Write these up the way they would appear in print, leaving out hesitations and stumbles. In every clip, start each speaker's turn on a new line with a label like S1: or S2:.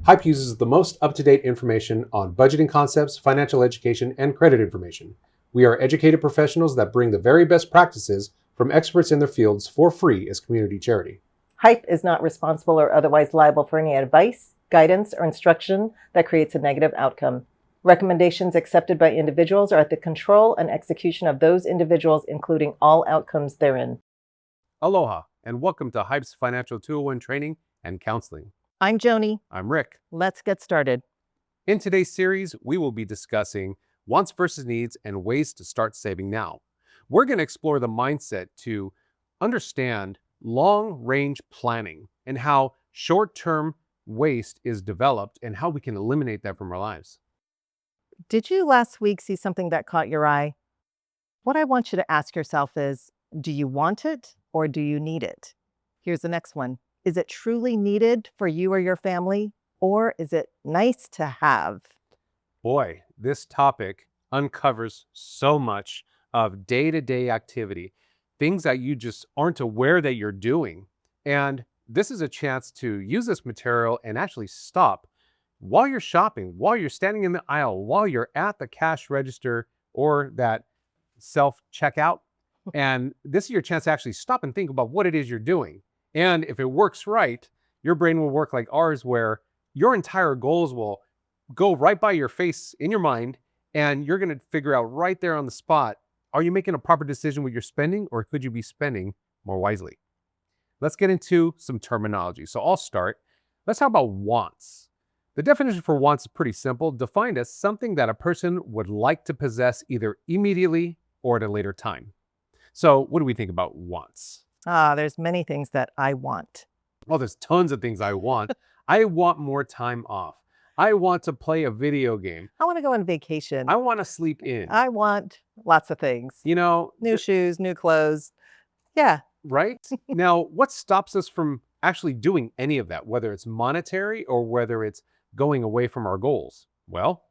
S1: HIPPE uses the most up-to-date information on budgeting concepts, financial education, and credit information. We are educated professionals that bring the very best practices from experts in their fields for free as community charity.
S2: HIPPE is not responsible or otherwise liable for any advice, guidance, or instruction that creates a negative outcome. Recommendations accepted by individuals are at the control and execution of those individuals, including all outcomes therein.
S1: Aloha, and welcome to HIPPE's Financial 201 Training and Counseling.
S2: I'm Joni.
S1: I'm Rick.
S2: Let's get started.
S1: In today's series, we will be discussing wants versus needs and ways to start saving now. We're going to explore the mindset to understand long-range planning and how short-term waste is developed and how we can eliminate that from our lives.
S2: Did you last week see something that caught your eye? What I want you to ask yourself is, do you want it or do you need it? Here's the next one. Is it truly needed for you or your family, or is it nice to have?
S1: Boy, this topic uncovers so much of day-to-day activity, things that you just aren't aware that you're doing. And this is a chance to use this material and actually stop while you're shopping, while you're standing in the aisle, while you're at the cash register or that self-checkout. And this is your chance to actually stop and think about what it is you're doing. And if it works right, your brain will work like ours, where your entire goals will go right by your face in your mind, and you're going to figure out right there on the spot, are you making a proper decision with your spending, or could you be spending more wisely? Let's get into some terminology. So I'll start. Let's talk about wants. The definition for wants is pretty simple, defined as something that a person would like to possess either immediately or at a later time. So what do we think about wants?
S2: There's many things that I want.
S1: Well, there's tons of things I want. I want more time off. I want to play a video game.
S2: I want to go on vacation.
S1: I want to sleep in.
S2: I want lots of things.
S1: You know,
S2: New shoes, new clothes. Yeah.
S1: Right? Now, what stops us from actually doing any of that, whether it's monetary or whether it's going away from our goals? Well,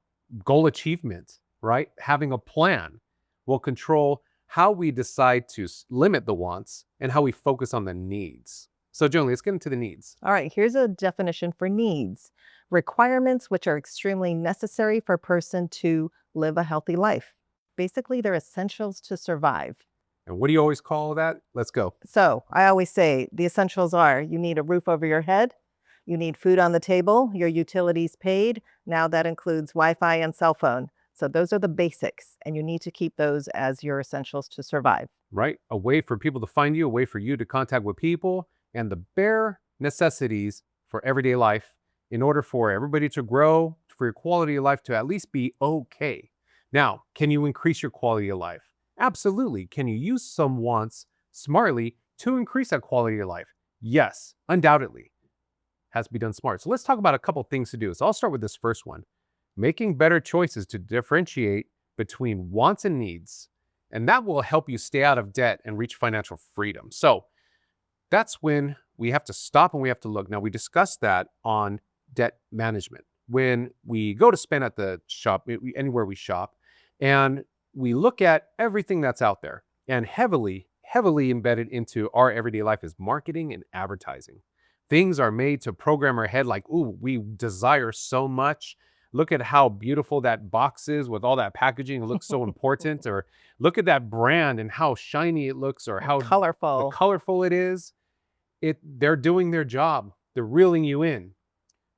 S1: goal achievement, right? Having a plan will control how we decide to limit the wants and how we focus on the needs. So, Joni, let's get into the needs.
S2: All right, here's a definition for needs. Requirements which are extremely necessary for a person to live a healthy life. Basically, they're essentials to survive.
S1: And what do you always call that? Let's go.
S2: So I always say the essentials are, you need a roof over your head, you need food on the table, your utilities paid. Now that includes Wi-Fi and cell phone. So those are the basics, and you need to keep those as your essentials to survive.
S1: Right? A way for people to find you, a way for you to contact with people, and the bare necessities for everyday life in order for everybody to grow, for your quality of life to at least be okay. Now, can you increase your quality of life? Absolutely. Can you use some wants smartly to increase that quality of life? Yes, undoubtedly. Has to be done smart. So let's talk about a couple things to do. So I'll start with this first one. Making better choices to differentiate between wants and needs. And that will help you stay out of debt and reach financial freedom. So that's when we have to stop and we have to look. Now, we discussed that on debt management. When we go to spend at the shop, anywhere we shop, and we look at everything that's out there, and heavily embedded into our everyday life is marketing and advertising. Things are made to program our head like, ooh, we desire so much. Look at how beautiful that box is with all that packaging. It looks so important. Or look at that brand and how shiny it looks, or how colorful it is. They're doing their job. They're reeling you in.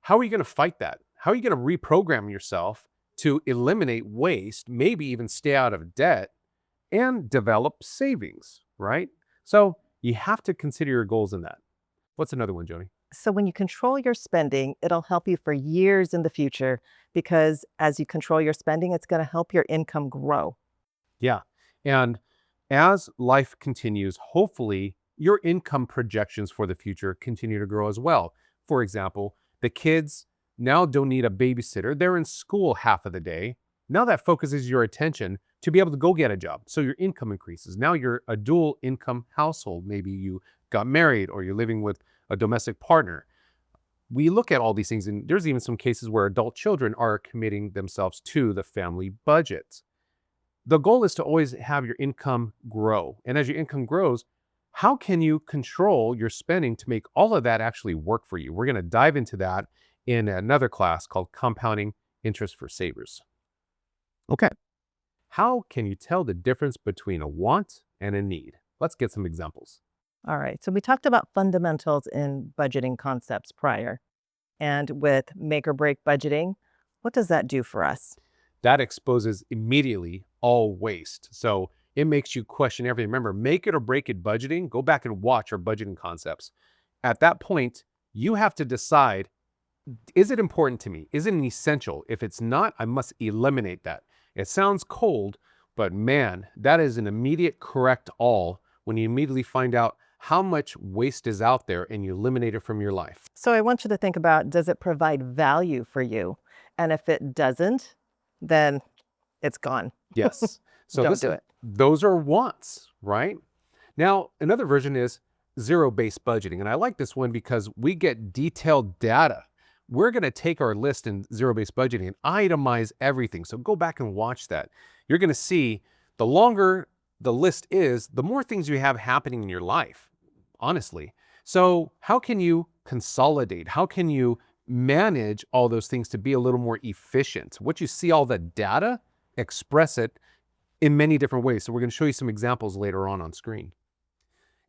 S1: How are you going to fight that? How are you going to reprogram yourself to eliminate waste, maybe even stay out of debt and develop savings, right? So you have to consider your goals in that. What's another one, Joni?
S2: So when you control your spending, it'll help you for years in the future, because as you control your spending, it's going to help your income grow.
S1: Yeah. And as life continues, hopefully your income projections for the future continue to grow as well. For example, the kids now don't need a babysitter. They're in school half of the day. Now that focuses your attention to be able to go get a job. So your income increases. Now you're a dual income household. Maybe you got married or you're living with a domestic partner. We look at all these things, and there's even some cases where adult children are committing themselves to the family budget. The goal is to always have your income grow. And as your income grows, how can you control your spending to make all of that actually work for you? We're going to dive into that in another class called Compounding Interest for Savers. Okay. How can you tell the difference between a want and a need? Let's get some examples.
S2: All right. So we talked about fundamentals in budgeting concepts prior. And with make or break budgeting, what does that do for us?
S1: That exposes immediately all waste. So it makes you question everything. Remember, make it or break it budgeting. Go back and watch our budgeting concepts. At that point, you have to decide, is it important to me? Is it an essential? If it's not, I must eliminate that. It sounds cold, but man, that is an immediate correct all when you immediately find out how much waste is out there and you eliminate it from your life.
S2: So I want you to think about, does it provide value for you? And if it doesn't, then it's gone.
S1: Yes. So
S2: Don't do it.
S1: those are wants, right? Now, another version is zero-based budgeting. And I like this one because we get detailed data. We're going to take our list in zero-based budgeting and itemize everything. So go back and watch that. You're going to see the longer the list is, the more things you have happening in your life, honestly. So how can you consolidate? How can you manage all those things to be a little more efficient? Once you see all the data, express it in many different ways. So we're going to show you some examples later on screen.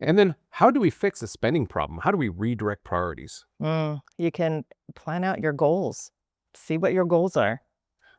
S1: And then how do we fix a spending problem? How do we redirect priorities?
S2: You can plan out your goals, see what your goals are.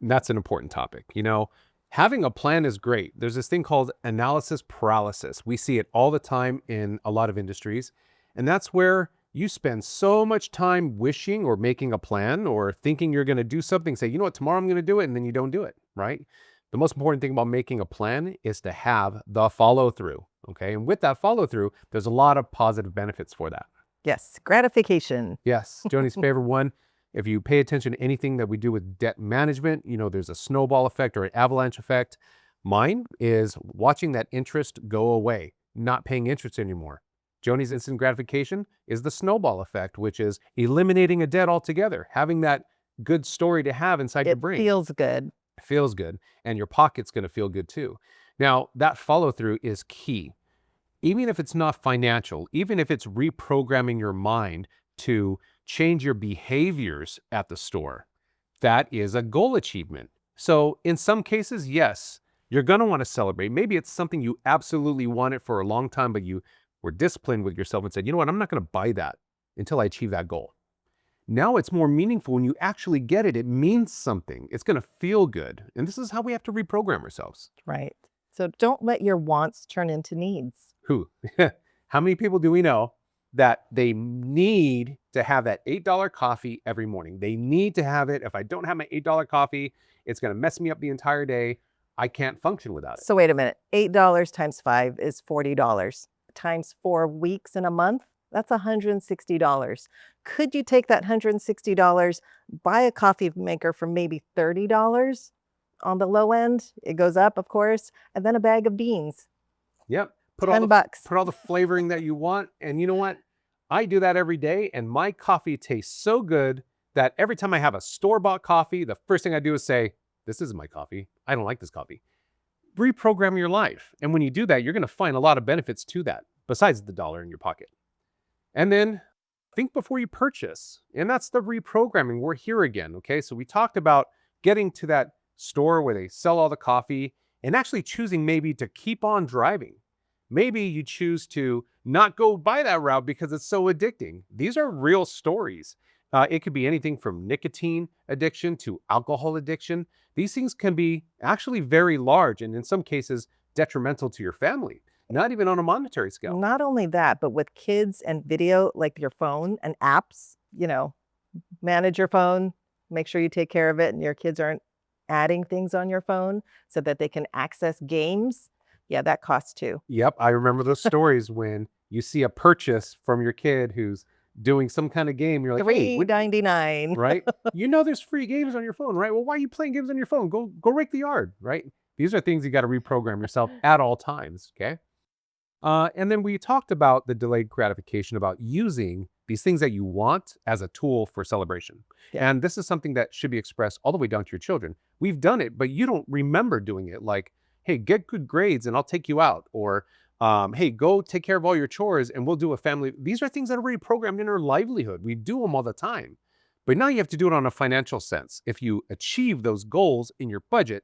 S1: And that's an important topic. You know, having a plan is great. There's this thing called analysis paralysis. We see it all the time in a lot of industries. And that's where you spend so much time wishing or making a plan or thinking you're going to do something, say, you know what, tomorrow I'm going to do it, and then you don't do it, right? The most important thing about making a plan is to have the follow through. Okay. And with that follow through, there's a lot of positive benefits for that.
S2: Yes, gratification.
S1: Yes. Joni's favorite one. If you pay attention to anything that we do with debt management, you know, there's a snowball effect or an avalanche effect. Mine is watching that interest go away, not paying interest anymore. Joni's instant gratification is the snowball effect, which is eliminating a debt altogether, having that good story to have inside your brain.
S2: It feels good.
S1: It feels good, and your pocket's going to feel good too. Now, that follow through is key. Even if it's not financial, even if it's reprogramming your mind to change your behaviors at the store, that is a goal achievement. So in some cases, yes, you're going to want to celebrate. Maybe it's something you absolutely wanted for a long time, but you were disciplined with yourself and said, you know what, I'm not going to buy that until I achieve that goal. Now it's more meaningful when you actually get it. It means something. It's going to feel good. And this is how we have to reprogram ourselves.
S2: Right. So don't let your wants turn into needs.
S1: Who? How many people do we know that they need to have that $8 coffee every morning? They need to have it. If I don't have my $8 coffee, it's going to mess me up the entire day. I can't function without it.
S2: So wait a minute. $8 times 5 is $40. Times 4 weeks in a month, that's $160. Could you take that $160, buy a coffee maker for maybe $30 on the low end? It goes up, of course, and then a bag of beans.
S1: Yep.
S2: Put $10.
S1: Put all the flavoring that you want. And you know what? I do that every day, and my coffee tastes so good that every time I have a store-bought coffee, the first thing I do is say, this isn't my coffee. I don't like this coffee. Reprogram your life. And when you do that, you're going to find a lot of benefits to that, besides the dollar in your pocket. And then think before you purchase. And that's the reprogramming. We're here again. Okay. So we talked about getting to that store where they sell all the coffee and actually choosing maybe to keep on driving. Maybe you choose to not go by that route because it's so addicting. These are real stories. It could be anything from nicotine addiction to alcohol addiction. These things can be actually very large and in some cases detrimental to your family, not even on a monetary scale.
S2: Not only that, but with kids and video, like your phone and apps, manage your phone, make sure you take care of it and your kids aren't adding things on your phone so that they can access games. Yeah, that costs too.
S1: Yep. I remember those stories when you see a purchase from your kid who's doing some kind of game. You're like, hey,
S2: $3.99.
S1: Right? You know there's free games on your phone, right? Well, why are you playing games on your phone? Go rake the yard, right? These are things you got to reprogram yourself at all times, okay? And then we talked about the delayed gratification, about using these things that you want as a tool for celebration. Yeah. And this is something that should be expressed all the way down to your children. We've done it, but you don't remember doing it. Like, hey, get good grades and I'll take you out. Or, hey, go take care of all your chores and we'll do a family. These are things that are already programmed in our livelihood. We do them all the time. But now you have to do it on a financial sense. If you achieve those goals in your budget,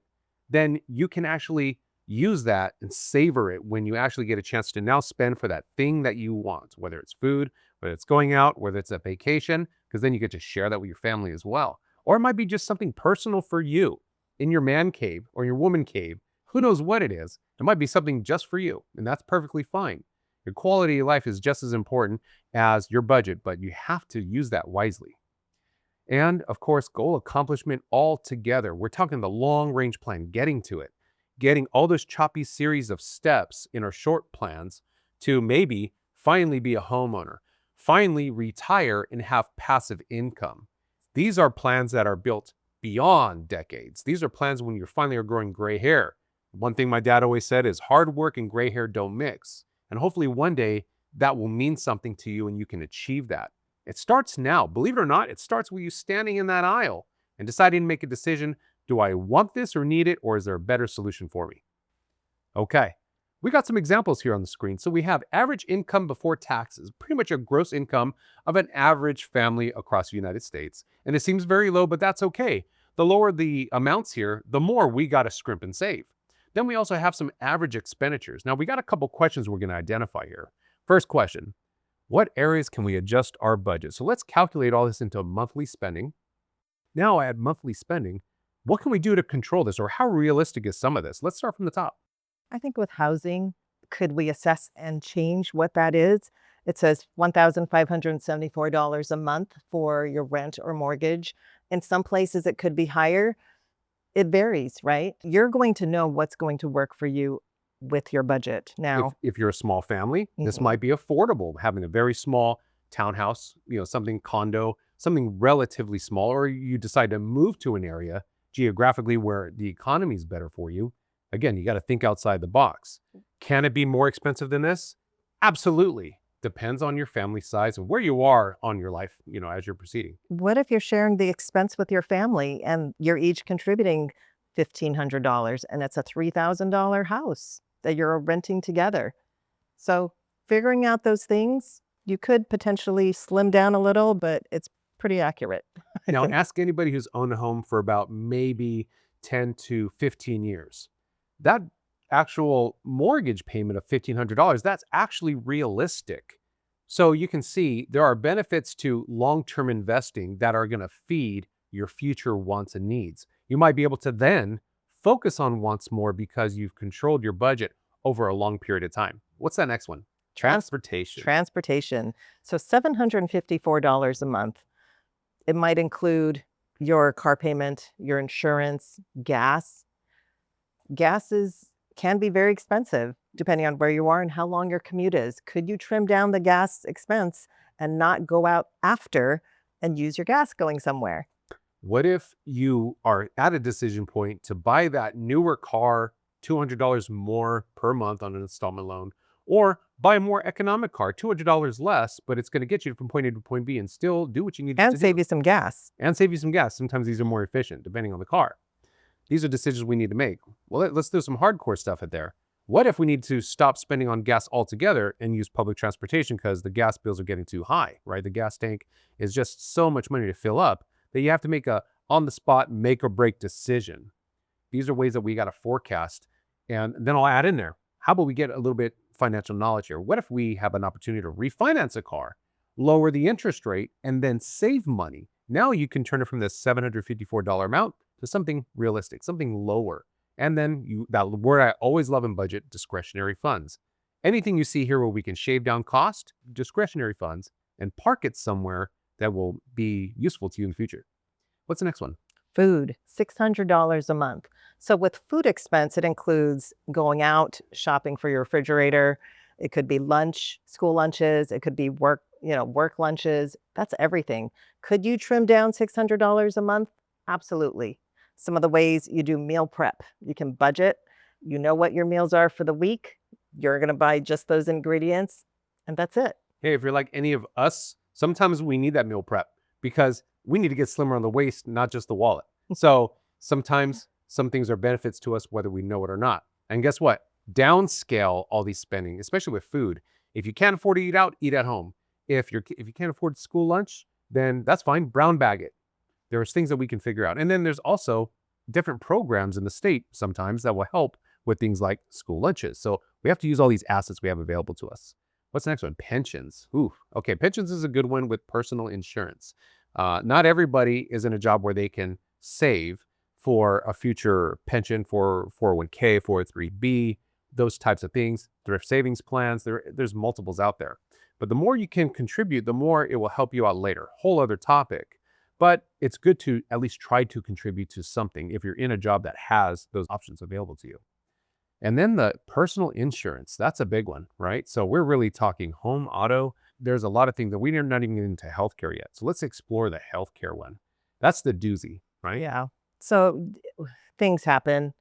S1: then you can actually use that and savor it when you actually get a chance to now spend for that thing that you want, whether it's food, whether it's going out, whether it's a vacation, because then you get to share that with your family as well. Or it might be just something personal for you in your man cave or your woman cave. Who knows what it is? It might be something just for you, and that's perfectly fine. Your quality of life is just as important as your budget, but you have to use that wisely. And of course, goal accomplishment all together. We're talking the long range plan, getting to it, getting all those choppy series of steps in our short plans to maybe finally be a homeowner, finally retire and have passive income. These are plans that are built beyond decades. These are plans when you finally are growing gray hair. One thing my dad always said is hard work and gray hair don't mix. And hopefully one day that will mean something to you and you can achieve that. It starts now. Believe it or not, it starts with you standing in that aisle and deciding to make a decision. Do I want this or need it, or is there a better solution for me? Okay, we got some examples here on the screen. So we have average income before taxes, pretty much a gross income of an average family across the United States. And it seems very low, but that's okay. The lower the amounts here, the more we got to scrimp and save. Then we also have some average expenditures. Now we got a couple questions we're going to identify here. First question, what areas can we adjust our budget? So let's calculate all this into monthly spending. Now add monthly spending. What can we do to control this, or how realistic is some of this? Let's start from the top.
S2: I think with housing, could we assess and change what that is? It says $1,574 a month for your rent or mortgage. In some places, it could be higher. It varies, right? You're going to know what's going to work for you with your budget. Now,
S1: If you're a small family, this
S2: Mhm.
S1: might be affordable, having a very small townhouse, something condo, something relatively small, or you decide to move to an area geographically where the economy is better for you. Again, you got to think outside the box. Can it be more expensive than this? Absolutely. Depends on your family size and where you are on your life, as you're proceeding.
S2: what if you're sharing the expense with your family and you're each contributing $1,500 and it's a $3,000 house that you're renting together? So, figuring out those things, you could potentially slim down a little, but it's pretty accurate, I
S1: Now,
S2: think.
S1: ask anybody who's owned a home for about maybe 10 to 15 years. That actual mortgage payment of $1,500, that's actually realistic. So you can see there are benefits to long-term investing that are going to feed your future wants and needs. You might be able to then focus on wants more because you've controlled your budget over a long period of time. What's that next one? Transportation.
S2: Transportation. So $754 a month. It might include your car payment, your insurance, gas. Can be very expensive depending on where you are and how long your commute is. Could you trim down the gas expense and not go out after and use your gas going somewhere?
S1: What if you are at a decision point to buy that newer car, $200 more per month on an installment loan, or buy a more economic car, $200 less, but it's going to get you from point A to point B and still do what you need
S2: And
S1: to
S2: save
S1: do
S2: you some gas.
S1: and save you some gas. Sometimes these are more efficient depending on the car. These are decisions we need to make. Well, let's do some hardcore stuff at there. What if we need to stop spending on gas altogether and use public transportation because the gas bills are getting too high, right? The gas tank is just so much money to fill up that you have to make a on the spot, make or break decision. These are ways that we got to forecast. And then I'll add in there, how about we get a little bit financial knowledge here? What if we have an opportunity to refinance a car, lower the interest rate, and then save money? Now you can turn it from this $754 amount to something realistic, something lower. And then that word I always love in budget, discretionary funds. Anything you see here where we can shave down cost, discretionary funds, and park it somewhere that will be useful to you in the future. What's the next one?
S2: Food, $600 a month. So with food expense, it includes going out, shopping for your refrigerator. It could be lunch, school lunches. It could be work lunches. That's everything. Could you trim down $600 a month? Absolutely. Some of the ways you do meal prep, you can budget. You know what your meals are for the week. You're going to buy just those ingredients, and that's it.
S1: Hey, if you're like any of us, sometimes we need that meal prep because we need to get slimmer on the waist, not just the wallet. So sometimes some things are benefits to us, whether we know it or not. And guess what? Downscale all these spending, especially with food. If you can't afford to eat out, eat at home. If you can't afford school lunch, then that's fine. Brown bag it. There's things that we can figure out. And then there's also different programs in the state sometimes that will help with things like school lunches. So we have to use all these assets we have available to us. What's the next one? Pensions. Ooh, okay. Pensions is a good one with personal insurance. Not everybody is in a job where they can save for a future pension, for 401k, 403b, those types of things, thrift savings plans. There's multiples out there. But the more you can contribute, the more it will help you out later. Whole other topic. But it's good to at least try to contribute to something if you're in a job that has those options available to you. And then the personal insurance, that's a big one, right? So we're really talking home, auto. There's a lot of things that we're not even into healthcare yet. So let's explore the healthcare one. That's the doozy, right?
S2: Yeah. So things happen.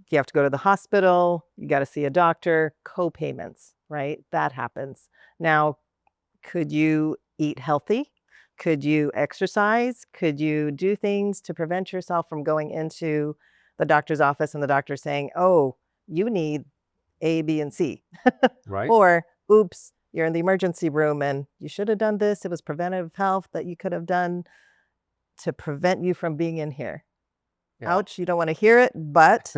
S2: You have to go to the hospital. You got to see a doctor. Co-payments, right? That happens. Now, could you eat healthy? Could you exercise? Could you do things to prevent yourself from going into the doctor's office and the doctor saying, oh, you need A, B, and C?
S1: Right?
S2: Or, oops, you're in the emergency room and you should have done this. It was preventative health that you could have done to prevent you from being in here.
S1: Yeah.
S2: Ouch, you don't want to hear it, but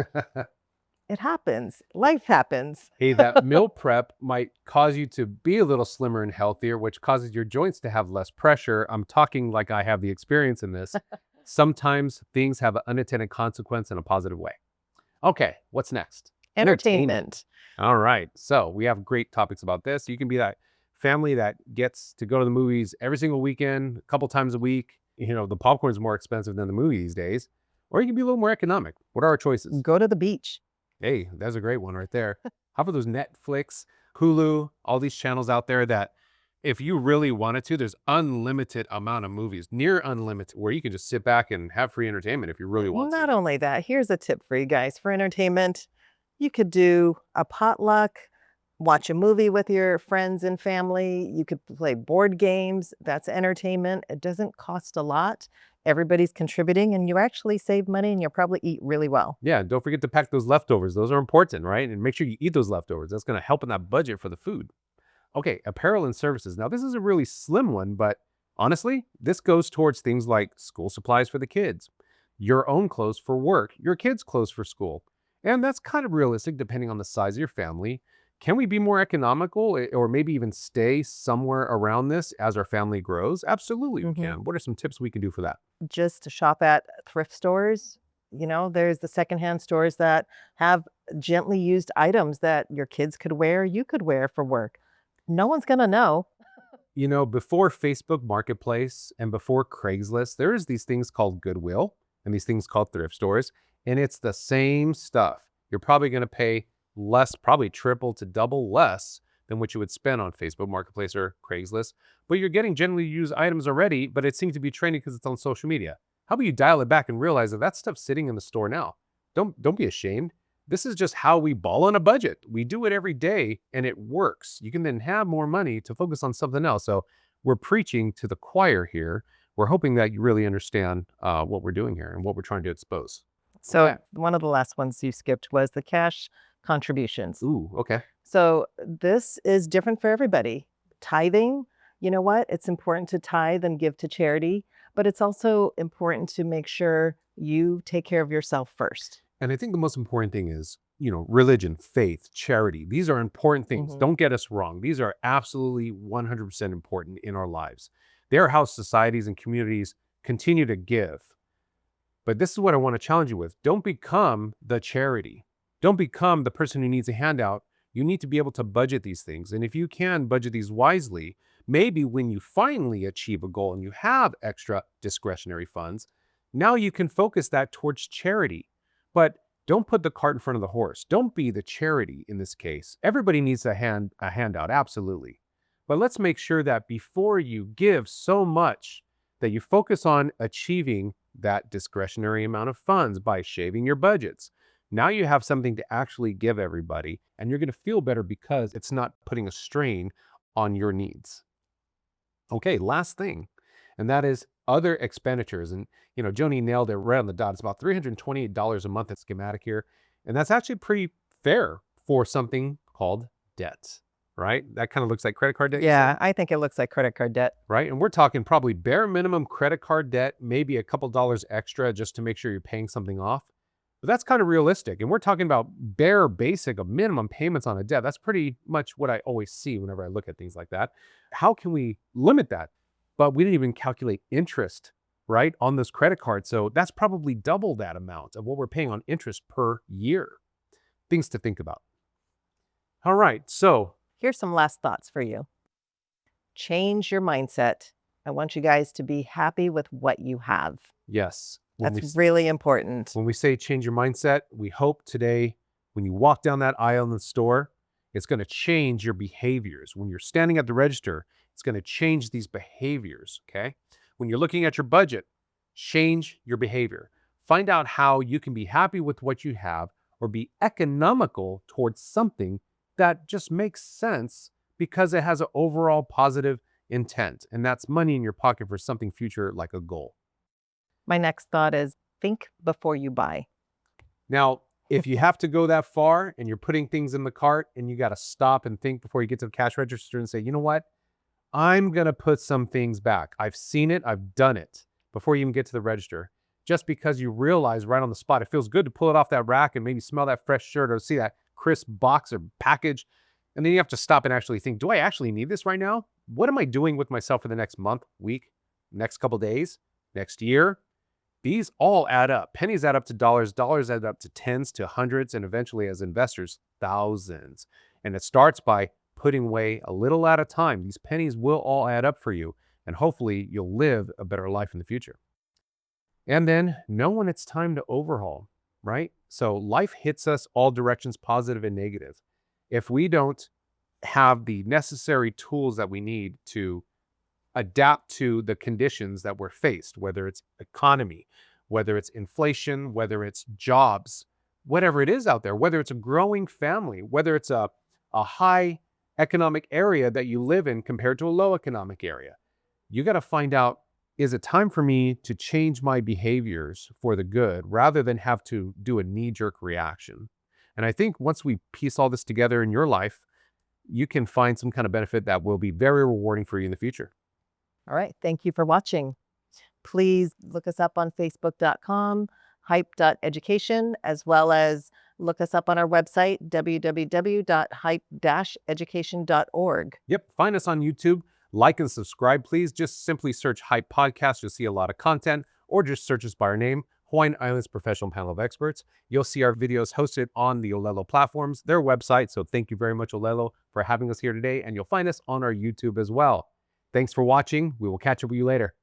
S2: it happens. Life happens.
S1: Hey, that meal prep might cause you to be a little slimmer and healthier, which causes your joints to have less pressure. I'm talking like I have the experience in this. Sometimes things have an unintended consequence in a positive way. Okay, what's next?
S2: Entertainment.
S1: All right, so we have great topics about this. You can be that family that gets to go to the movies every single weekend, a couple times a week. You know, the popcorn's more expensive than the movie these days. Or you can be a little more economic. What are our choices?
S2: Go to the beach.
S1: Hey, that's a great one right there. How about those Netflix, Hulu, all these channels out there that if you really wanted to, there's unlimited amount of movies, near unlimited, where you can just sit back and have free entertainment if you really want
S2: Not
S1: to.
S2: only that, here's a tip for you guys for entertainment. You could do a potluck, watch a movie with your friends and family. You could play board games. That's entertainment. It doesn't cost a lot. Everybody's contributing and you actually save money and you'll probably eat really well.
S1: Yeah, don't forget to pack those leftovers. Those are important, right? And make sure you eat those leftovers. That's going to help in that budget for the food. Okay, apparel and services. Now, this is a really slim one, but honestly, this goes towards things like school supplies for the kids, your own clothes for work, your kids' clothes for school. And that's kind of realistic depending on the size of your family. Can we be more economical or maybe even stay somewhere around this as our family grows? Absolutely, we can. What are some tips we can do for that?
S2: Just to shop at thrift stores. You know, there's the secondhand stores that have gently used items that your kids could wear, you could wear for work. No one's going to know.
S1: You know, before Facebook Marketplace and before Craigslist, there's these things called Goodwill and these things called thrift stores, and it's the same stuff. You're probably going to pay less, probably triple to double less than what you would spend on Facebook Marketplace or Craigslist, but you're getting generally used items already, but it seems to be trending because it's on social media. How about you dial it back and realize that that stuff's sitting in the store now? Don't be ashamed. This is just how we ball on a budget. We do it every day and it works. You can then have more money to focus on something else. So we're preaching to the choir here. We're hoping that you really understand what we're doing here and what we're trying to expose.
S2: So
S1: Okay.
S2: one of the last ones you skipped was the cash contributions.
S1: Ooh, okay.
S2: So this is different for everybody. Tithing, you know what? It's important to tithe and give to charity, but it's also important to make sure you take care of yourself first.
S1: And I think the most important thing is, religion, faith, charity. These are important things. Don't get us wrong. These are absolutely 100% important in our lives. They are how societies and communities continue to give. But this is what I want to challenge you with. Don't become the charity. Don't become the person who needs a handout. You need to be able to budget these things. And if you can budget these wisely, maybe when you finally achieve a goal and you have extra discretionary funds, now you can focus that towards charity. But don't put the cart in front of the horse. Don't be the charity in this case. Everybody needs a handout, absolutely. But let's make sure that before you give so much, that you focus on achieving that discretionary amount of funds by shaving your budgets. Now you have something to actually give everybody, and you're going to feel better because it's not putting a strain on your needs. Okay, last thing, and that is other expenditures. And, Joni nailed it right on the dot. It's about $328 a month at schematic here. And that's actually pretty fair for something called debt. right? That kind of looks like credit card debt, you said?
S2: Yeah, I think it looks like credit card debt.
S1: Right? And we're talking probably bare minimum credit card debt, maybe a couple dollars extra just to make sure you're paying something off. But that's kind of realistic. And we're talking about bare basic of minimum payments on a debt. That's pretty much what I always see whenever I look at things like that. How can we limit that? But we didn't even calculate interest, right, on this credit card. So that's probably double that amount of what we're paying on interest per year. Things to think about. All right. So
S2: Here's some last thoughts for you. Change your mindset. I want you guys to be happy with what you have.
S1: yes,
S2: That's really important.
S1: when we say change your mindset, we hope today when you walk down that aisle in the store, it's going to change your behaviors. When you're standing at the register, it's going to change these behaviors, okay? When you're looking at your budget, change your behavior. Find out how you can be happy with what you have or be economical towards something that just makes sense because it has an overall positive intent. And that's money in your pocket for something future like a goal.
S2: My next thought is think before you buy.
S1: Now, if you have to go that far and you're putting things in the cart and you got to stop and think before you get to the cash register and say, you know what? I'm going to put some things back. I've seen it. I've done it before you even get to the register. Just because you realize right on the spot, it feels good to pull it off that rack and maybe smell that fresh shirt or see that crisp box or package. And then you have to stop and actually think, do I actually need this right now? What am I doing with myself for the next month, week, next couple days, next year? These all add up. Pennies add up to dollars. Dollars add up to tens, to hundreds, and eventually as investors, thousands. And it starts by putting away a little at a time. These pennies will all add up for you. And hopefully you'll live a better life in the future. And then know when it's time to overhaul, right? So life hits us all directions, positive and negative. If we don't have the necessary tools that we need to adapt to the conditions that we're faced, whether it's economy, whether it's inflation, whether it's jobs, whatever it is out there, whether it's a growing family, whether it's a high economic area that you live in compared to a low economic area. You got to find out, is it time for me to change my behaviors for the good rather than have to do a knee-jerk reaction? And I think once we piece all this together in your life, you can find some kind of benefit that will be very rewarding for you in the future.
S2: All right. Thank you for watching. Please look us up on facebook.com, hype.education, as well as look us up on our website, www.hype-education.org.
S1: Yep. Find us on YouTube. Like and subscribe, please. Just simply search Hype Podcast. You'll see a lot of content, or just search us by our name, Hawaiian Islands Professional Panel of Experts. You'll see our videos hosted on the Olelo platforms, their website. So thank you very much, Olelo, for having us here today. And you'll find us on our YouTube as well. Thanks for watching. We will catch up with you later.